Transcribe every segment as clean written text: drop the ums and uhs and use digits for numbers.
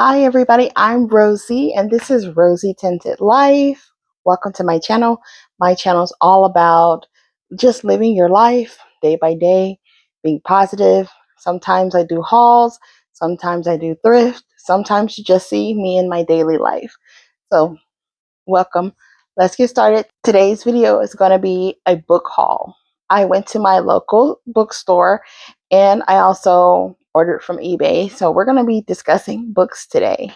Hi everybody, I'm Rosie and this is Rosie Tinted Life. Welcome to my channel. My channel is all about just living your life day by day, being positive. Sometimes I do hauls, sometimes I do thrift, sometimes you just see me in my daily life. So welcome. Let's get started. Today's video is going to be a book haul. I went to my local bookstore and I also ordered from eBay. So we're going to be discussing books today.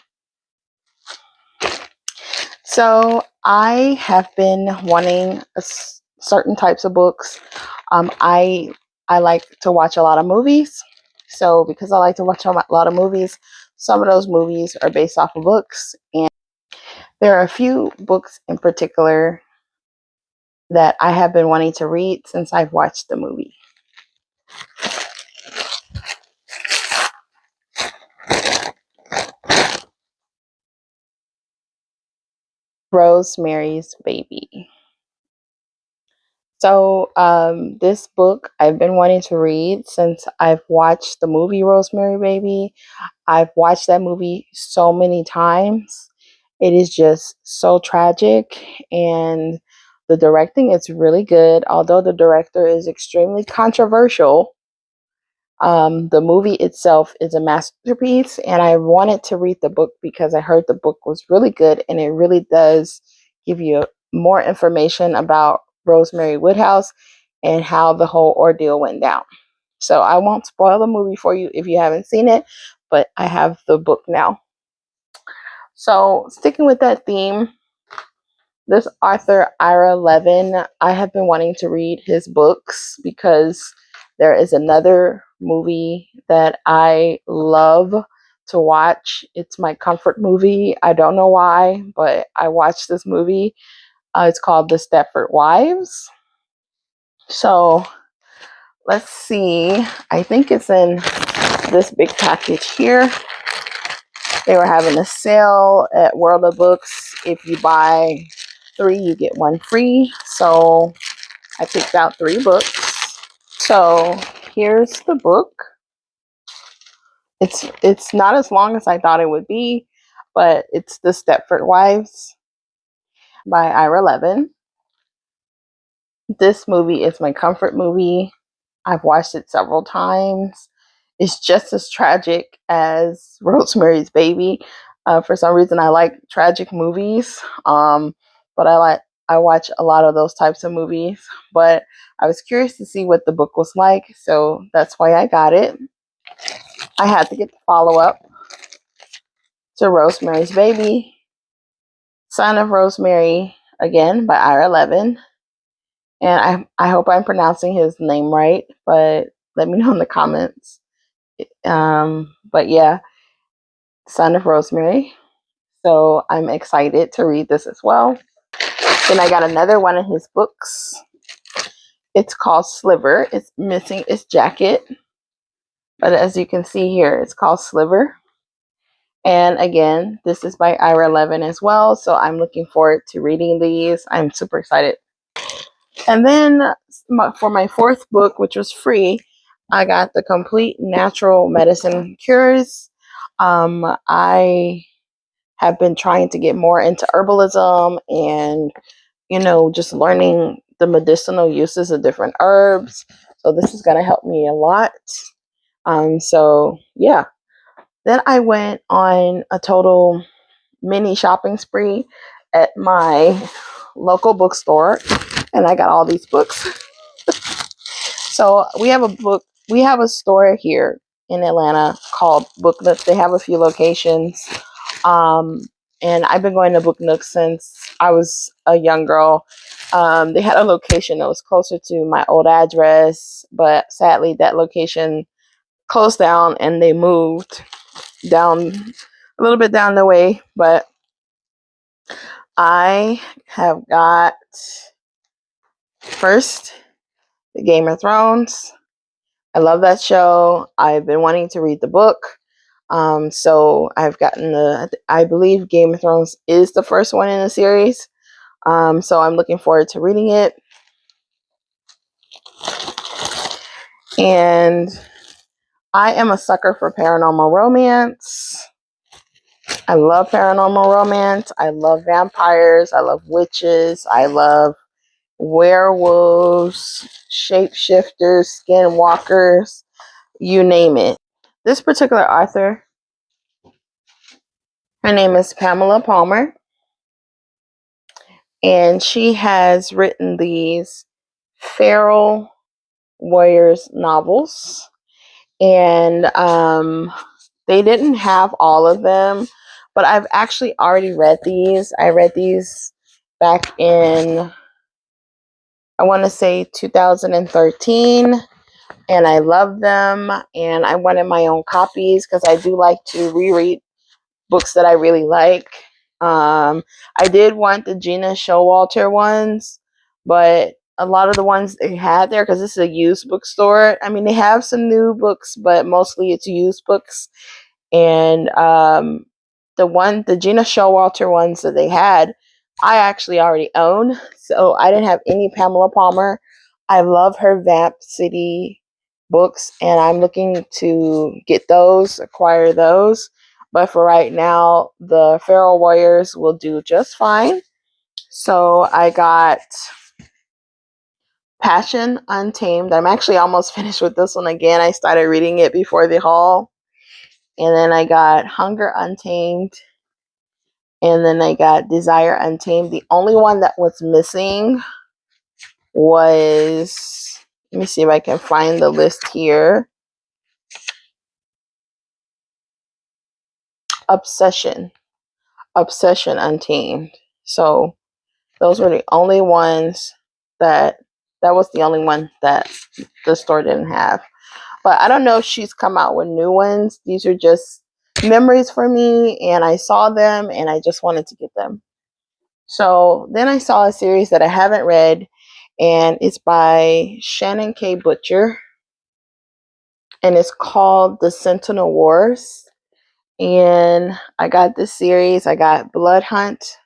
So I have been wanting certain types of books. I like to watch a lot of movies. So because I like to watch a lot of movies, some of those movies are based off of books, and there are a few books in particular that I have been wanting to read since I've watched the movie. Rosemary's Baby. So this book I've been wanting to read since I've watched the movie Rosemary Baby. I've watched that movie so many times. It is just so tragic, and the directing is really good. Although the director is extremely controversial, the movie itself is a masterpiece, and I wanted to read the book because I heard the book was really good, and it really does give you more information about Rosemary Woodhouse and how the whole ordeal went down. So I won't spoil the movie for you if you haven't seen it, but I have the book now. So sticking with that theme, this author, Ira Levin, I have been wanting to read his books because there is another movie that I love to watch. It's my comfort movie. I don't know why, but I watched this movie. It's called The Stepford Wives. So let's see. I think it's in this big package here. They were having a sale at World of Books. If you buy 3, you get 1 free. So I picked out 3 books. So here's the book. It's not as long as I thought it would be, but it's The Stepford Wives by Ira Levin. This movie is my comfort movie. I've watched it several times. It's just as tragic as Rosemary's Baby. For some reason, I like tragic movies, but I watch a lot of those types of movies. But I was curious to see what the book was like, so that's why I got it. I had to get the follow up to Rosemary's Baby, Son of Rosemary, again by Ira Levin. And I hope I'm pronouncing his name right, but let me know in the comments. But yeah, Son of Rosemary. So I'm excited to read this as well. Then I got another one of his books. It's called Sliver. It's missing its jacket, but as you can see here, it's called Sliver. And again, this is by Ira Levin as well. So I'm looking forward to reading these. I'm super excited. And then for my 4th book, which was free, I got The Complete Natural Medicine Cures. I have been trying to get more into herbalism and, just learning the medicinal uses of different herbs. So this is going to help me a lot. So yeah. Then I went on a total mini shopping spree at my local bookstore, and I got all these books. So we have a store here in Atlanta called Book Nook. They have a few locations. And I've been going to Book Nook since I was a young girl. They had a location that was closer to my old address, but sadly that location closed down and they moved down a little bit down the way. But I have got first the Game of Thrones. I love that show. I've been wanting to read the book. So I've gotten I believe Game of Thrones is the first one in the series. So I'm looking forward to reading it. And I am a sucker for paranormal romance. I love paranormal romance. I love vampires. I love witches. I love werewolves, shapeshifters, skinwalkers, you name it. This particular author, her name is Pamela Palmer, and she has written these feral warriors novels. And they didn't have all of them, but I've actually already read these. I read these back in, I want to say 2013, and I love them. And I wanted my own copies because I do like to reread books that I really like. I did want the Gina Showalter ones, but a lot of the ones they had there, because this is a used bookstore. I mean, they have some new books, but mostly it's used books. And the Gina Showalter ones that they had, I actually already own, so I didn't have any Pamela Palmer. I love her Vamp City books, and I'm looking to get those, acquire those. But for right now, the Feral Warriors will do just fine. So I got Passion Untamed. I'm actually almost finished with this one again. I started reading it before the haul. And then I got Hunger Untamed. And then I got Desire Untamed. The only one that was missing was, let me see if I can find the list here. Obsession Untamed. So those were the only ones that was the only one that the store didn't have. But I don't know if she's come out with new ones. These are just memories for me, and I saw them and I just wanted to get them. So then I saw a series that I haven't read, and it's by Shannon K. Butcher, and it's called The Sentinel Wars. And I got this series. I got Blood Hunt,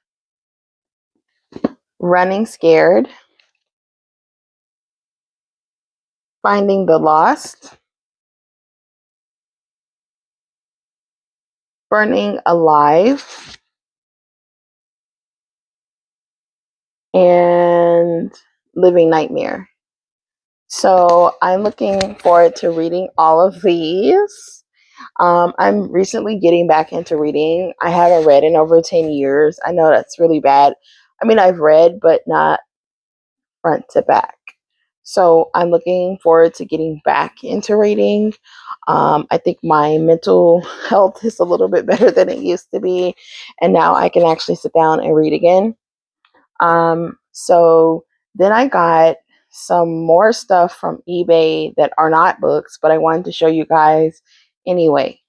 Running Scared, Finding the Lost, Burning Alive, and Living Nightmare. So I'm looking forward to reading all of these. I'm recently getting back into reading. I haven't read in over 10 years. I know that's really bad. I mean, I've read, but not front to back. So I'm looking forward to getting back into reading. I think my mental health is a little bit better than it used to be. And now I can actually sit down and read again. So then I got some more stuff from eBay that are not books, but I wanted to show you guys anyway.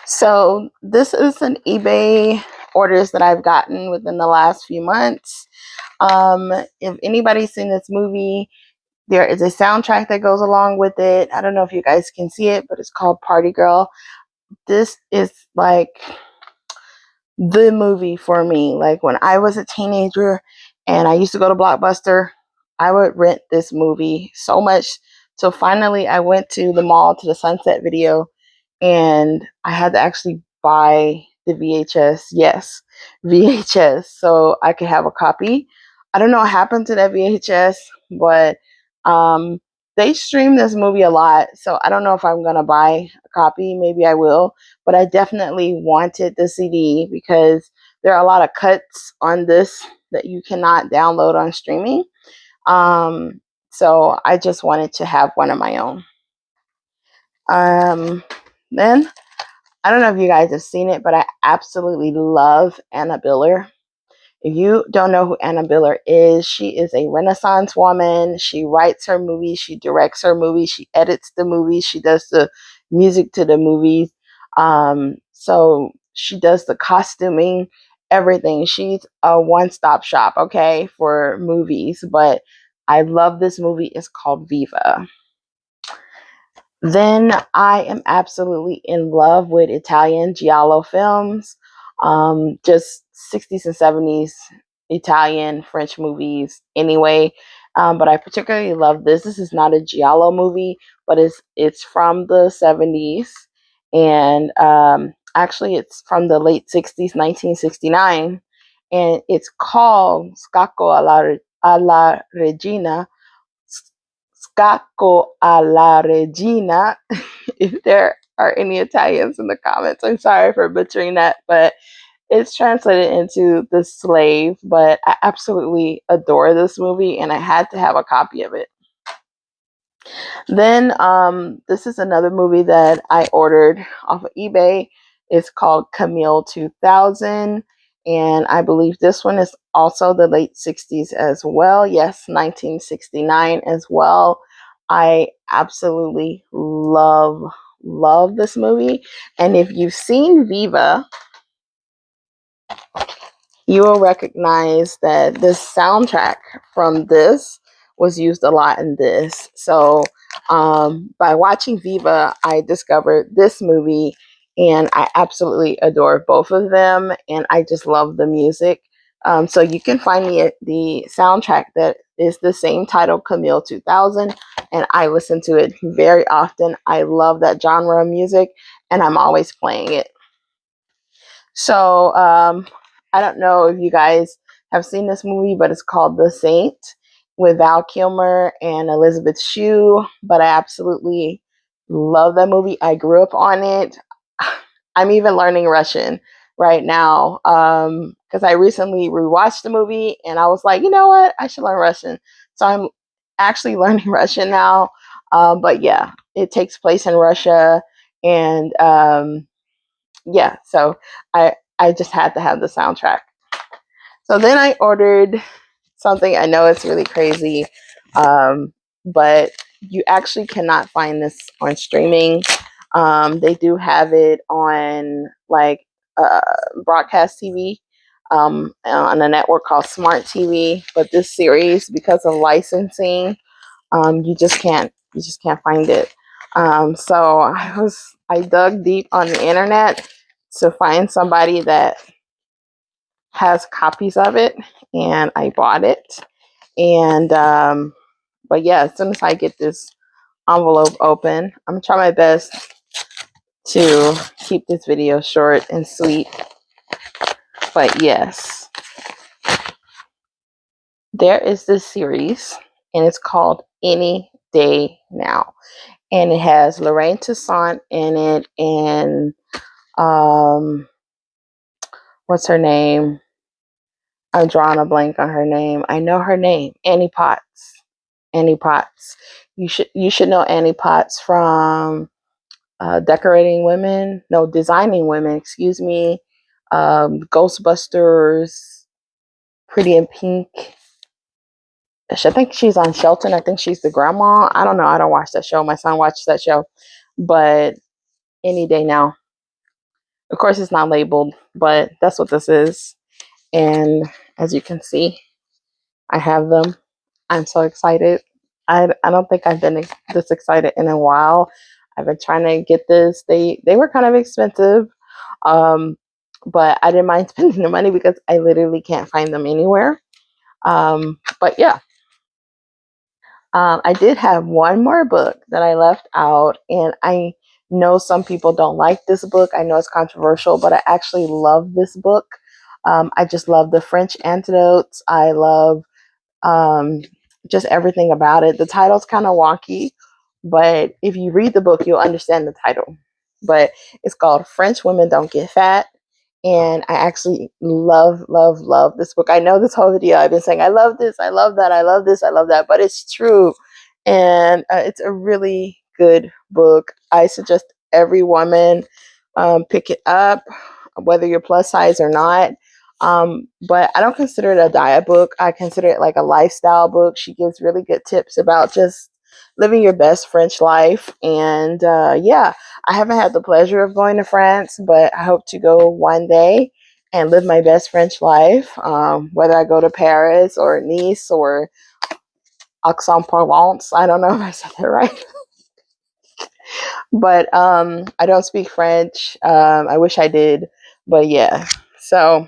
So this is an eBay orders that I've gotten within the last few months. If anybody's seen this movie, there is a soundtrack that goes along with it. I don't know if you guys can see it, but it's called Party Girl. This is like the movie for me. Like when I was a teenager and I used to go to Blockbuster, I would rent this movie so much. So finally I went to the mall to the Sunset Video, and I had to actually buy the VHS. Yes, VHS, so I could have a copy. I don't know what happened to that VHS, but um, they stream this movie a lot, so I don't know if I'm gonna buy a copy. Maybe I will, but I definitely wanted the CD because there are a lot of cuts on this that you cannot download on streaming. So I just wanted to have one of my own. Then I don't know if you guys have seen it, but I absolutely love Anna Biller. If you don't know who Anna Biller is, she is a Renaissance woman. She writes her movies, she directs her movies, she edits the movies, she does the music to the movies. So she does the costuming, everything. She's a one-stop shop, okay, for movies. But I love this movie. It's called Viva. Then I am absolutely in love with Italian giallo films, just 60s and 70s Italian, French movies anyway. But I particularly love this. This is not a giallo movie, but it's from the 70s. And Actually, it's from the late 60s, 1969, and it's called Scacco alla Regina. Scacco alla Regina. If there are any Italians in the comments, I'm sorry for butchering that, but it's translated into The Slave. But I absolutely adore this movie, and I had to have a copy of it. Then this is another movie that I ordered off of eBay. It's called Camille 2000, and I believe this one is also the late 60s as well. Yes, 1969 as well. I absolutely love this movie. And if you've seen Viva, you will recognize that the soundtrack from this was used a lot in this. So by watching Viva, I discovered this movie, and I absolutely adore both of them, and I just love the music. So you can find the soundtrack that is the same title, Camille 2000, and I listen to it very often. I love that genre of music, and I'm always playing it. So I don't know if you guys have seen this movie, but it's called The Saint with Val Kilmer and Elizabeth Shue. But I absolutely love that movie. I grew up on it. I'm even learning Russian right now because I recently rewatched the movie and I was like, you know what? I should learn Russian. So I'm actually learning Russian now. But yeah, it takes place in Russia. And yeah, so I just had to have the soundtrack. So then I ordered something. I know it's really crazy, but you actually cannot find this on streaming. They do have it on like broadcast TV on a network called Smart TV. But this series, because of licensing, you just can't find it. So I dug deep on the internet to find somebody that has copies of it, and I bought it. And but yeah, as soon as I get this envelope open, I'm gonna try my best to keep this video short and sweet. But yes, there is this series, and it's called Any Day Now, and it has Lorraine Toussaint in it, and what's her name? I'm drawing a blank on her name. I know her name, Annie Potts. Annie Potts. You should know Annie Potts from Decorating Women. No, Designing Women. Excuse me. Ghostbusters. Pretty in Pink. I think she's on Shelton. I think she's the grandma. I don't know. I don't watch that show. My son watches that show. But Any Day Now. Of course, it's not labeled, but that's what this is. And as you can see, I have them. I'm so excited. I don't think I've been this excited in a while. I've been trying to get this. They were kind of expensive, but I didn't mind spending the money because I literally can't find them anywhere. But yeah, I did have one more book that I left out, and I know some people don't like this book. I know it's controversial, but I actually love this book. I just love the French antidotes. I love um, just everything about it. The title's kind of wonky, but if you read the book, you'll understand the title. But it's called French Women Don't Get Fat. And I actually love this book. I know this whole video I've been saying, I love this, I love that, I love this, I love that, but it's true. And it's a really good book. I suggest every woman pick it up, whether you're plus size or not. But I don't consider it a diet book. I consider it like a lifestyle book. She gives really good tips about just living your best French life. And yeah, I haven't had the pleasure of going to France, but I hope to go one day and live my best French life. Whether I go to Paris or Nice or Aix-en-Provence. I don't know if I said that right. But I don't speak French. I wish I did. But yeah, so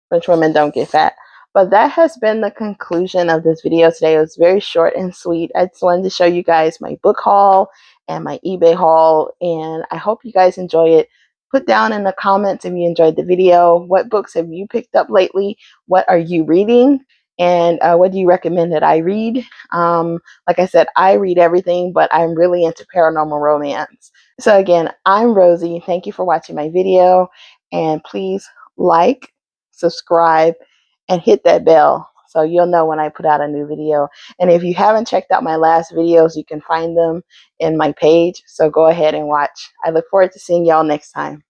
French women don't get fat. But that has been the conclusion of this video today. It was very short and sweet. I just wanted to show you guys my book haul and my eBay haul, and I hope you guys enjoy it. Put down in the comments if you enjoyed the video. What books have you picked up lately? What are you reading? And what do you recommend that I read? Like I said, I read everything, but I'm really into paranormal romance. So again, I'm Rosie. Thank you for watching my video. And please like, subscribe, and hit that bell so you'll know when I put out a new video. And if you haven't checked out my last videos, you can find them in my page. So go ahead and watch. I look forward to seeing y'all next time.